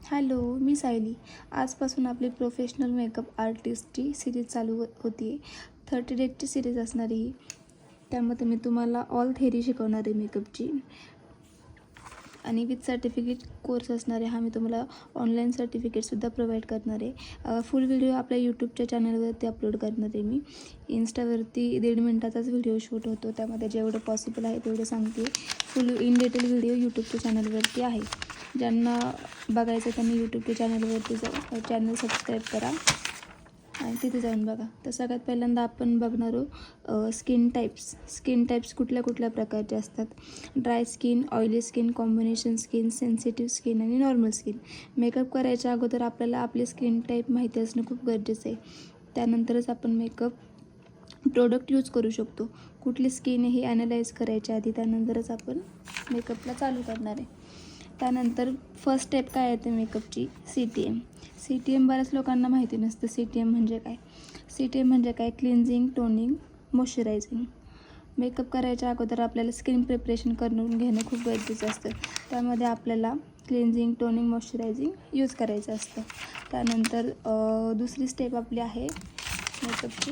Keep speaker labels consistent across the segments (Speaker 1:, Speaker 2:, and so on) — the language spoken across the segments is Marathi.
Speaker 1: हॅलो, मी सायली. आजपासून आपली प्रोफेशनल मेकअप आर्टिस्टची सिरीज चालू होती आहे. 30 डेजची सिरीज असणार आहे ही. त्यामध्ये मी तुम्हाला ऑल थेरी शिकवणार आहे मेकअपची आणि विथ सर्टिफिकेट कोर्स असणार आहे. हा मी तुम्हाला ऑनलाईन सर्टिफिकेटसुद्धा प्रोव्हाइड करणार आहे. फुल व्हिडिओ आपल्या यूट्यूबच्या चॅनलवरती अपलोड करणार आहे मी. इन्स्टावरती 1.5 मिनटाचाच व्हिडिओ शूट होतो. त्यामध्ये जेवढं पॉसिबल आहे तेवढं सांगते. फुल इन डिटेल व्हिडिओ यूट्यूबच्या चॅनलवरती आहे. ज्यांना बघायचं त्यांनी यूट्यूबच्या चॅनलवरती चॅनल सबस्क्राईब करा आणि तिथे जाऊन बघा. तर सगळ्यात पहिल्यांदा आपण बघणार आहोत स्किन टाईप्स कुठल्या कुठल्या प्रकारचे असतात. Dry skin, oily skin, combination skin, sensitive skin आणि नॉर्मल स्किन. मेकअप करायच्या अगोदर आपल्याला आपली स्किन टाईप माहिती असणं खूप गरजेचं आहे. त्यानंतरच आपण मेकअप प्रोडक्ट यूज करू शकतो. कुठली स्किन आहे ही ॲनालाइज करायच्या आधी त्यानंतरच आपण मेकअपला चालू करणार आहे. त्यानंतर फर्स्ट स्टेप काय आहे ते मेकअपची CTM बऱ्याच लोकांना माहिती नसतं. CTM म्हणजे काय? Cleansing, toning, moisturising. मेकअप करायच्या अगोदर आपल्याला स्किन प्रिपरेशन करून घेणं खूप गरजेचं असतं. त्यामध्ये आपल्याला क्लिन्झिंग, टोनिंग, मॉइश्चरायझिंग यूज करायचं असतं. त्यानंतर दुसरी स्टेप आपली आहे मेकअपची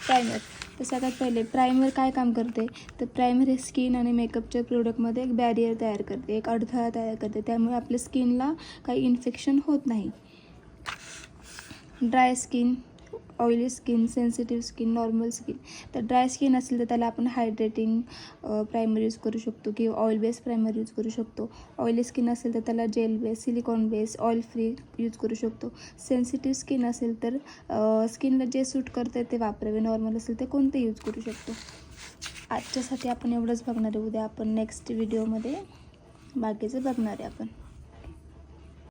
Speaker 1: प्रायमर. तर सगळ्यात पहिले प्रायमर काय काम करते, तर प्रायमर हे स्किन आणि मेकअपच्या प्रोडक्टमध्ये एक बॅरियर तयार करते, एक अडथळा तयार करते. त्यामुळे आपल्या स्किनला काही इन्फेक्शन होत नाही. Dry skin, oily skin, sensitive skin, normal skin. तर ड्राय स्किन असेल तर त्याला आपण हायड्रेटिंग प्रायमर यूज करू शकतो किंवा ऑइल बेस प्रायमर यूज करू शकतो. ऑइली स्किन असेल तर त्याला gel base, silicone base, oil free use करू शकतो. सेन्सिटिव्ह स्किन असेल तर स्किनला जे सूट करते ते वापरावे. नॉर्मल असेल तर कोणते यूज करू शकतो. आजच्यासाठी आपण एवढंच बघणार आहे. उद्या आपण नेक्स्ट व्हिडिओमध्ये बाकीचं बघणार आहे आपण.